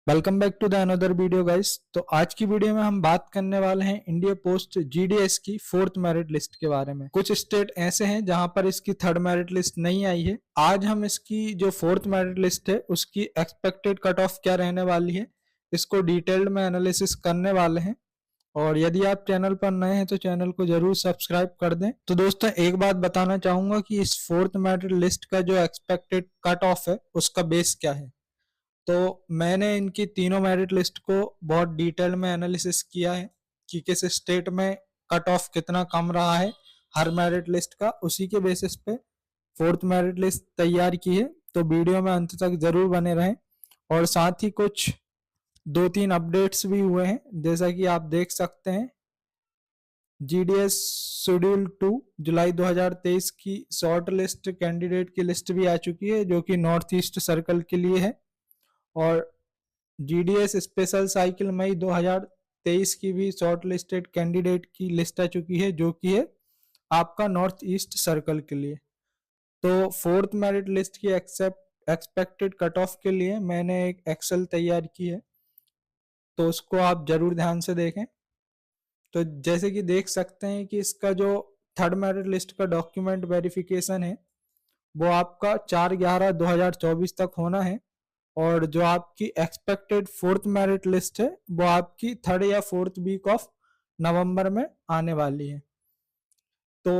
Welcome back to the another video guys. तो आज की वीडियो में हम बात करने वाले हैं इंडिया पोस्ट जीडीएस की फोर्थ मेरिट लिस्ट के बारे में। कुछ स्टेट ऐसे हैं जहां पर इसकी थर्ड मेरिट लिस्ट नहीं आई है। आज हम इसकी जो फोर्थ मेरिट लिस्ट है उसकी एक्सपेक्टेड कट ऑफ क्या रहने वाली है, इसको डिटेल्ड में एनालिसिस करने वाले हैं। और यदि आप चैनल पर नए हैं तो चैनल को जरूर सब्सक्राइब कर दें। तो दोस्तों एक बात बताना चाहूंगा कि इस फोर्थ मेरिट लिस्ट का जो एक्सपेक्टेड कट ऑफ है उसका बेस क्या है। तो मैंने इनकी तीनों मेरिट लिस्ट को बहुत डिटेल में एनालिसिस किया है कि किस स्टेट में कट ऑफ कितना कम रहा है हर मेरिट लिस्ट का, उसी के बेसिस पे फोर्थ मेरिट लिस्ट तैयार की है। तो वीडियो में अंत तक जरूर बने रहें। और साथ ही कुछ 2-3 अपडेट्स भी हुए हैं, जैसा कि आप देख सकते हैं जीडीएस शेड्यूल 2 जुलाई 2023 की शॉर्ट लिस्ट कैंडिडेट की लिस्ट भी आ चुकी है जो कि नॉर्थ ईस्ट सर्कल के लिए है। और जीडीएस स्पेशल साइकिल मई 2023 की भी शॉर्ट लिस्टेड कैंडिडेट की लिस्ट आ चुकी है जो कि है आपका नॉर्थ ईस्ट सर्कल के लिए। तो फोर्थ मेरिट लिस्ट की एक्सपेक्टेड कट ऑफ के लिए मैंने एक एक्सेल तैयार की है, तो उसको आप जरूर ध्यान से देखें। तो जैसे कि देख सकते हैं कि इसका जो थर्ड मेरिट लिस्ट का डॉक्यूमेंट वेरिफिकेशन है वो आपका 4/11/2024 तक होना है। और जो आपकी एक्सपेक्टेड फोर्थ मेरिट लिस्ट है वो आपकी थर्ड या फोर्थ वीक ऑफ नवंबर में आने वाली है। तो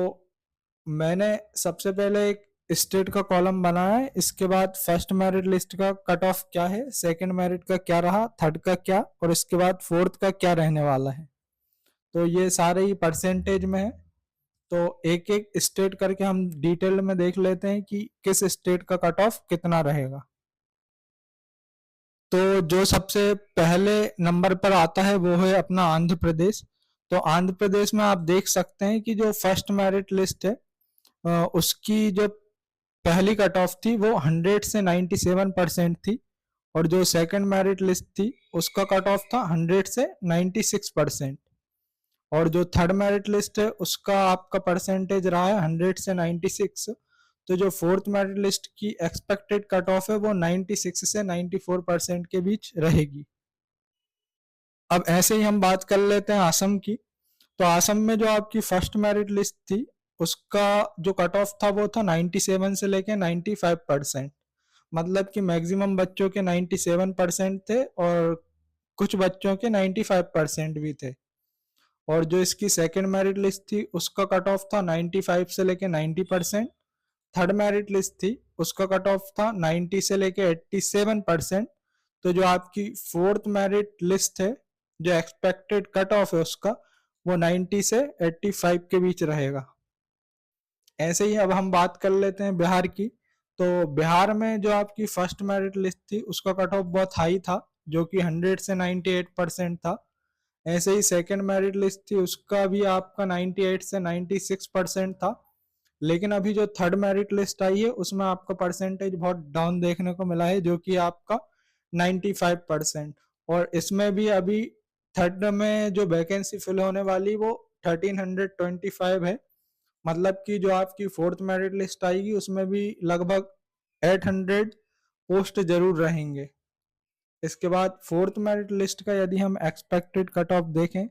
मैंने सबसे पहले एक स्टेट का कॉलम बनाया है, इसके बाद फर्स्ट मेरिट लिस्ट का कट ऑफ क्या है, सेकंड मेरिट का क्या रहा, थर्ड का क्या, और इसके बाद फोर्थ का क्या रहने वाला है। तो ये सारे ही परसेंटेज में है। तो एक एक स्टेट करके हम डिटेल में देख लेते हैं कि किस स्टेट का कट ऑफ कितना रहेगा। तो जो सबसे पहले नंबर पर आता है वो है अपना आंध्र प्रदेश। तो आंध्र प्रदेश में आप देख सकते हैं कि जो फर्स्ट मेरिट लिस्ट है उसकी जो पहली कट ऑफ थी वो 100 से 97% थी। और जो सेकंड मेरिट लिस्ट थी उसका कट ऑफ था 100 से 96%। और जो थर्ड मेरिट लिस्ट है उसका आपका परसेंटेज रहा है 100 से 96। तो जो फोर्थ मेरिट लिस्ट की एक्सपेक्टेड कट ऑफ है वो 96 से 94% के बीच रहेगी। अब ऐसे ही हम बात कर लेते हैं असम की। तो असम में जो आपकी फर्स्ट मेरिट लिस्ट थी उसका जो कट ऑफ था वो था 97 से लेके 95%। मतलब कि मैक्सिमम बच्चों के 97% थे और कुछ बच्चों के 95% भी थे। और जो इसकी सेकंड मेरिट लिस्ट थी उसका कट ऑफ था 95 से लेके 90%। थर्ड मेरिट लिस्ट थी उसका कट ऑफ था 90 से लेके 87%। तो जो आपकी फोर्थ मेरिट लिस्ट है जो एक्सपेक्टेड कट ऑफ है उसका वो 90 से 85 के बीच रहेगा। ऐसे ही अब हम बात कर लेते हैं बिहार की। तो बिहार में जो आपकी फर्स्ट मेरिट लिस्ट थी उसका कट ऑफ बहुत हाई था जो कि 100 से 98% था। ऐसे ही सेकंड मेरिट लिस्ट थी उसका भी आपका 98 से 96% था। लेकिन अभी जो थर्ड मेरिट लिस्ट आई है उसमें आपका परसेंटेज बहुत डाउन देखने को मिला है जो कि आपका 95%। और इसमें भी अभी थर्ड में जो वैकेंसी फिल होने वाली वो 1325 है। मतलब कि जो आपकी फोर्थ मेरिट लिस्ट आएगी उसमें भी लगभग 800 पोस्ट जरूर रहेंगे। इसके बाद फोर्थ मेरिट लिस्ट का यदि हम एक्सपेक्टेड कट ऑफ देखें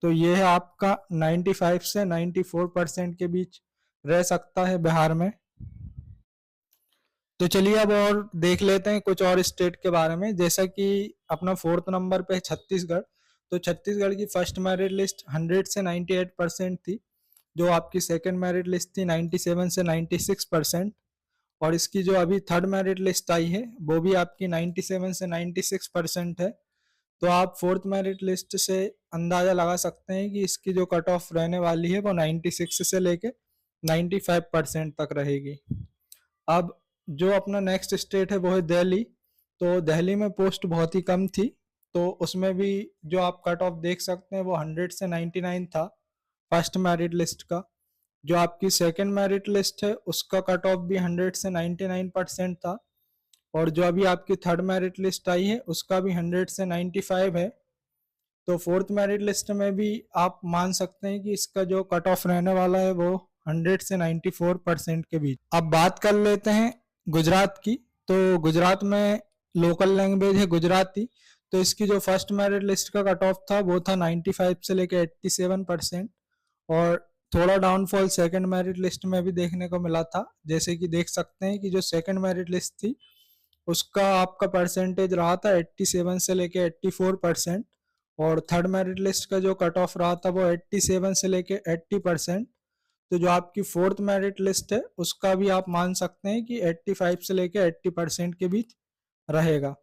तो ये है आपका 95 से 94% के बीच रह सकता है बिहार में। तो चलिए अब और देख लेते हैं कुछ और स्टेट के बारे में। जैसा कि अपना फोर्थ नंबर पे छत्तीसगढ़। तो छत्तीसगढ़ की फर्स्ट मेरिट लिस्ट 100 से 98% थी। जो आपकी सेकंड मेरिट लिस्ट थी 97 से 96%। और इसकी जो अभी थर्ड मेरिट लिस्ट आई है वो भी आपकी 97 से 96% है। तो आप फोर्थ मेरिट लिस्ट से अंदाजा लगा सकते हैं कि इसकी जो कट ऑफ रहने वाली है वो 96 से लेके 95% तक रहेगी। अब जो अपना नेक्स्ट स्टेट है वो है दिल्ली। तो दिल्ली में पोस्ट बहुत ही कम थी, तो उसमें भी जो आप कट ऑफ देख सकते हैं वो 100 से 99 था फर्स्ट मेरिट लिस्ट का। जो आपकी सेकंड मेरिट लिस्ट है उसका कट ऑफ भी 100 से 99% था। और जो अभी आपकी थर्ड मेरिट लिस्ट आई है उसका भी 100 से 95 है। तो फोर्थ मेरिट लिस्ट में भी आप मान सकते हैं कि इसका जो कट ऑफ रहने वाला है वो 100 से 94% के बीच। अब बात कर लेते हैं गुजरात की। तो गुजरात में लोकल लैंग्वेज है गुजराती। तो इसकी जो फर्स्ट मेरिट लिस्ट का कट ऑफ था वो था 95 से लेके 87%। और थोड़ा डाउनफॉल सेकंड मेरिट लिस्ट में भी देखने को मिला था। जैसे कि देख सकते हैं कि जो सेकंड मेरिट लिस्ट थी उसका आपका परसेंटेज रहा था 87 से लेके 84%। और थर्ड मेरिट लिस्ट का जो कट ऑफ रहा था वो 87 से लेके 80%। तो जो आपकी फोर्थ मेरिट लिस्ट है उसका भी आप मान सकते हैं कि 85 से लेके 80% के बीच रहेगा।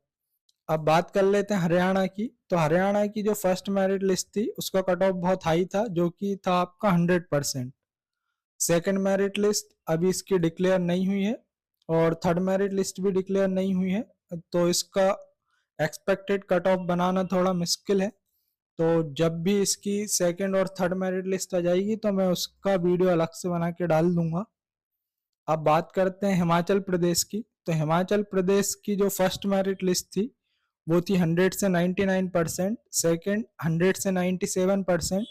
अब बात कर लेते हैं हरियाणा की। तो हरियाणा की जो फर्स्ट मेरिट लिस्ट थी उसका कट ऑफ बहुत हाई था, जो कि था आपका 100%। सेकेंड मेरिट लिस्ट अभी इसकी डिक्लेयर नहीं हुई है और थर्ड मेरिट लिस्ट भी डिक्लेयर नहीं हुई है, तो इसका एक्सपेक्टेड कट ऑफ बनाना थोड़ा मुश्किल है। तो जब भी इसकी सेकेंड और थर्ड मेरिट लिस्ट आ जाएगी तो मैं उसका वीडियो अलग से बना के डाल दूंगा। अब बात करते हैं हिमाचल प्रदेश की। तो हिमाचल प्रदेश की जो फर्स्ट मेरिट लिस्ट थी वो थी 100 से 99%, सेकेंड 100 से 97%,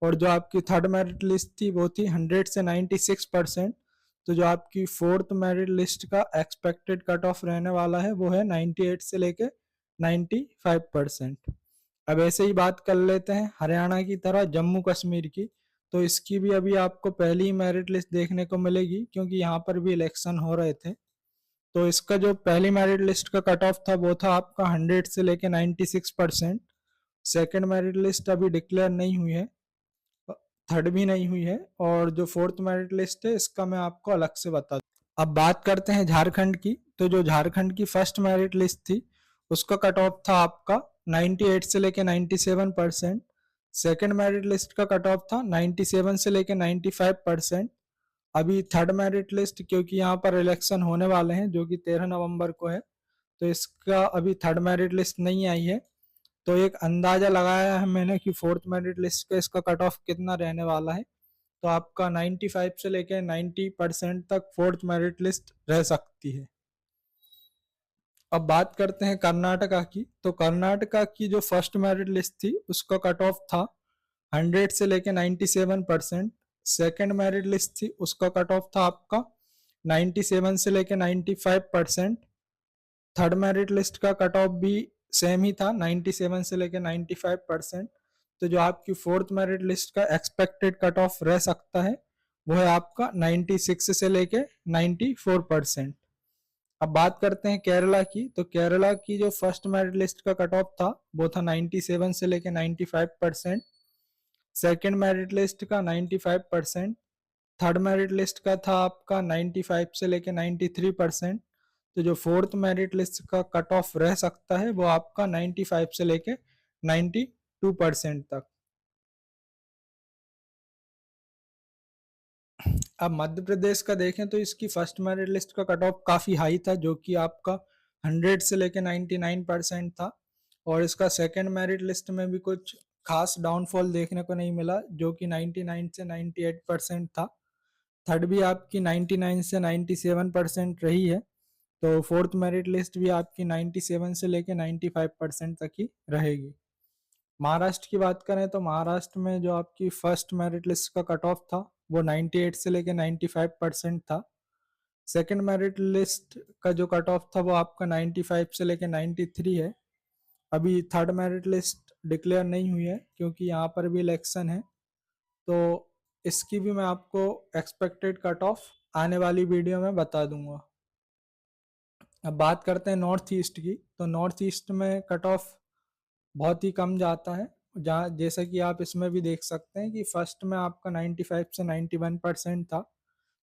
और जो आपकी थर्ड मेरिट लिस्ट थी वो थी 100 से 96%। तो जो आपकी फोर्थ मेरिट लिस्ट का एक्सपेक्टेड कट ऑफ रहने वाला है वो है 98 से लेके 95%। अब ऐसे ही बात कर लेते हैं हरियाणा की तरह जम्मू कश्मीर की। तो इसकी भी अभी आपको पहली मेरिट लिस्ट देखने को मिलेगी, क्योंकि यहाँ पर भी इलेक्शन हो रहे थे। तो इसका जो पहली मेरिट लिस्ट का कट ऑफ था वो था आपका 100 से लेके 96%। सेकेंड मेरिट लिस्ट अभी डिक्लेयर नहीं हुई है, थर्ड भी नहीं हुई है, और जो फोर्थ मेरिट लिस्ट है इसका मैं आपको अलग से बता दूं। अब बात करते हैं झारखंड की। तो जो झारखंड की फर्स्ट मेरिट लिस्ट थी उसका कट ऑफ था आपका 98 से लेके 97%। सेकेंड मेरिट लिस्ट का कट ऑफ था 97 से लेके 95%। अभी थर्ड मेरिट लिस्ट, क्योंकि यहाँ पर इलेक्शन होने वाले हैं जो कि 13 नवंबर को है, तो इसका अभी थर्ड मेरिट लिस्ट नहीं आई है। तो एक अंदाजा लगाया है मैंने कि फोर्थ मेरिट लिस्ट का इसका कट ऑफ कितना रहने वाला है। तो आपका 95 से लेकर 90% तक फोर्थ मेरिट लिस्ट रह सकती है। अब बात करते हैं कर्नाटका की। तो कर्नाटका की जो फर्स्ट मेरिट लिस्ट थी उसका कट ऑफ था 100 से लेके 97%। सेकेंड मेरिट लिस्ट थी उसका कट ऑफ था आपका 97 से लेके 95%। थर्ड मेरिट लिस्ट का कट ऑफ भी सेम ही था 97 से लेके 95%। तो जो आपकी फोर्थ मेरिट लिस्ट का एक्सपेक्टेड कट ऑफ रह सकता है वो है आपका 96 से लेके 94%। अब बात करते हैं केरला की। तो केरला की जो फर्स्ट मेरिट लिस्ट का कट ऑफ था वो था 97 से लेके 95%। सेकेंड मेरिट लिस्ट का 95%। थर्ड मेरिट लिस्ट का था आपका 95 से लेके 93%। तो जो फोर्थ मेरिट लिस्ट का कट ऑफ रह सकता है वो आपका 95 से लेके 92% तक। अब मध्य प्रदेश का देखें तो इसकी फर्स्ट मेरिट लिस्ट का कट ऑफ काफ़ी हाई था, जो कि आपका 100 से लेके 99% था। और इसका सेकेंड मेरिट लिस्ट में भी कुछ खास डाउनफॉल देखने को नहीं मिला, जो कि 99 से 98% था। थर्ड भी आपकी 99 से 97% रही है। तो फोर्थ मेरिट लिस्ट भी आपकी 97 से लेके 95% तक ही रहेगी। महाराष्ट्र की बात करें तो महाराष्ट्र में जो आपकी फर्स्ट मेरिट लिस्ट का कट ऑफ था वो 98 से लेके 95% था। सेकंड मेरिट लिस्ट का जो कट ऑफ था वो आपका 95 से लेके 93 है। अभी थर्ड मेरिट लिस्ट डिक्लेयर नहीं हुई है, क्योंकि यहाँ पर भी इलेक्शन है। तो इसकी भी मैं आपको एक्सपेक्टेड कट ऑफ आने वाली वीडियो में बता दूंगा। अब बात करते हैं नॉर्थ ईस्ट की। तो नॉर्थ ईस्ट में कट ऑफ बहुत ही कम जाता है, जहाँ जैसा कि आप इसमें भी देख सकते हैं कि फर्स्ट में आपका 95 से 91% था।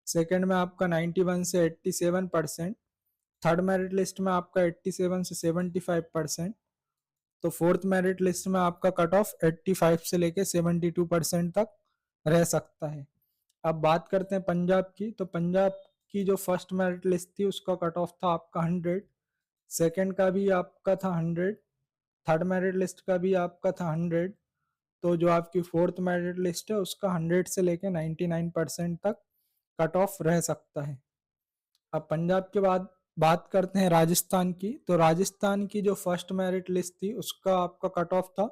सेकंड में आपका 91 से 87%। थर्ड मेरिट लिस्ट में आपका 87 से 75%। तो फोर्थ मेरिट लिस्ट में आपका कट ऑफ 85 से लेके 72% तक रह सकता है। अब बात करते हैं पंजाब की। तो पंजाब की जो फर्स्ट मेरिट लिस्ट थी उसका कट ऑफ था आपका 100। सेकंड का भी आपका था 100। थर्ड मेरिट लिस्ट का भी आपका था 100। तो जो आपकी फोर्थ मेरिट लिस्ट है उसका 100 से लेके 99% तक कट ऑफ रह सकता है। अब पंजाब के बाद बात करते हैं राजस्थान की। तो राजस्थान की जो फर्स्ट मेरिट लिस्ट थी उसका आपका कट ऑफ था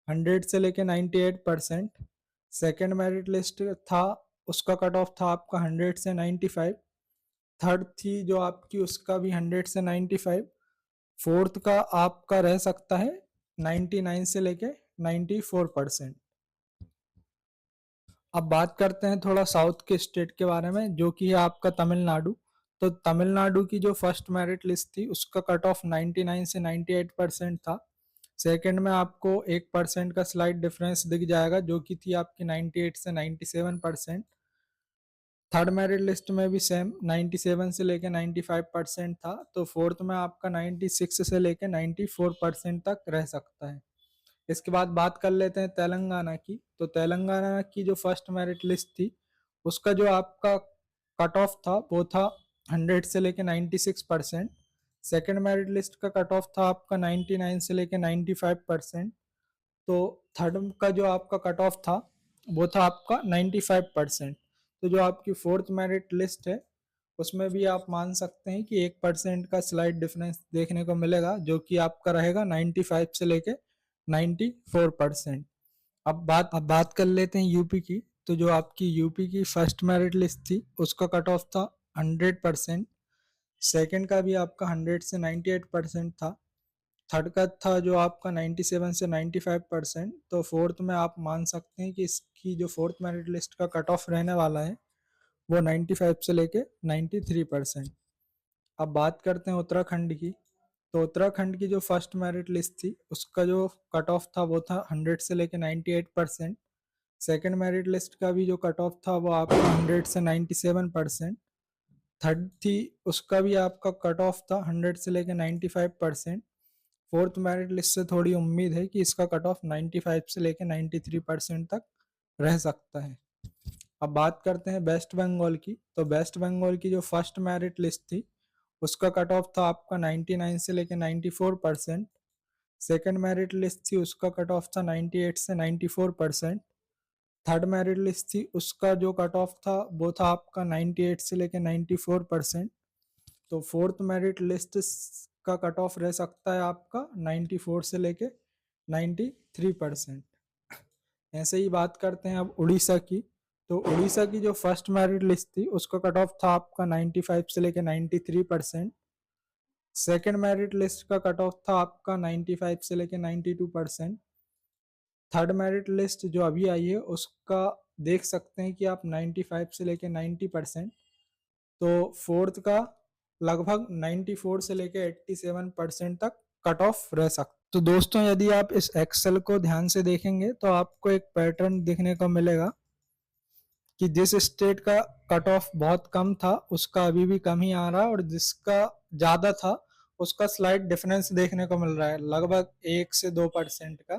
100 से लेके 98%। सेकेंड मेरिट लिस्ट था उसका कट ऑफ था आपका 100 से 95। थर्ड थी जो आपकी उसका भी 100 से 95। फोर्थ का आपका रह सकता है 99 से लेके 94%। अब बात करते हैं थोड़ा साउथ के स्टेट के बारे में, जो कि है आपका तमिलनाडु। तो तमिलनाडु की जो फर्स्ट मेरिट लिस्ट थी उसका कट ऑफ 99 से 98% था। सेकंड में आपको 1% का स्लाइट डिफरेंस दिख जाएगा, जो कि थी आपकी 98 से 97%। थर्ड मेरिट लिस्ट में भी सेम 97 से लेके 95% था। तो फोर्थ में आपका 96 से लेके 94% तक रह सकता है। इसके बाद बात कर लेते हैं तेलंगाना की। तो तेलंगाना की जो फर्स्ट मेरिट लिस्ट थी उसका जो आपका कट ऑफ था वो था 100 से लेके 96%। सेकेंड मेरिट लिस्ट का कट ऑफ था आपका 99 से लेके 95%। तो थर्ड का जो आपका कट ऑफ था वो था आपका 95%। तो जो आपकी फोर्थ मेरिट लिस्ट है उसमें भी आप मान सकते हैं कि 1% का स्लाइट डिफरेंस देखने को मिलेगा, जो कि आपका रहेगा 95 से लेके 94%। अब बात कर लेते हैं यूपी की। तो जो आपकी यूपी की फर्स्ट मेरिट लिस्ट थी उसका कट ऑफ था 100%। सेकेंड का भी आपका 100 से 98% था। थर्ड का था जो आपका 97 से 95%। तो फोर्थ में आप मान सकते हैं कि इसकी जो फोर्थ मेरिट लिस्ट का कट ऑफ रहने वाला है वो 95 से लेके 93%। अब बात करते हैं उत्तराखंड की। तो उत्तराखंड की जो फर्स्ट मेरिट लिस्ट थी उसका जो कट ऑफ था वो था 100 से लेके 98%। सेकेंड मेरिट लिस्ट का भी जो कट ऑफ था वो आपका 100 से 97%। थर्ड थी उसका भी आपका कट ऑफ था 100 से लेके 95%। फोर्थ मेरिट लिस्ट से थोड़ी उम्मीद है कि इसका कट ऑफ 95 से लेके 93% तक रह सकता है। अब बात करते हैं वेस्ट बंगाल की। तो वेस्ट बंगाल की जो फर्स्ट मेरिट लिस्ट थी उसका कट ऑफ था आपका 99 से लेके 94%। सेकेंड मेरिट लिस्ट थी उसका कट ऑफ था 98 से 94%। थर्ड मेरिट लिस्ट थी उसका जो कट ऑफ था वो था आपका 98 से लेके 94%। तो फोर्थ मेरिट लिस्ट का कट ऑफ रह सकता है आपका 94 से लेके 93%। ऐसे ही बात करते हैं अब उड़ीसा की। तो उड़ीसा की जो फर्स्ट मेरिट लिस्ट थी उसका कट ऑफ था आपका 95 से लेके 93%। सेकेंड मेरिट लिस्ट का कट ऑफ था आपका 95 से लेके 92%। थर्ड मेरिट लिस्ट जो अभी आई है उसका देख सकते हैं कि आप 95 से लेके 90%। तो फोर्थ का लगभग 94 से लेके 87% तक कट ऑफ रह सकता। तो दोस्तों यदि आप इस एक्सेल को ध्यान से देखेंगे तो आपको एक पैटर्न देखने को मिलेगा कि जिस स्टेट का कट ऑफ बहुत कम था उसका अभी भी कम ही आ रहा है, और जिसका ज्यादा था उसका स्लाइट डिफरेंस देखने को मिल रहा है लगभग 1 से 2% का।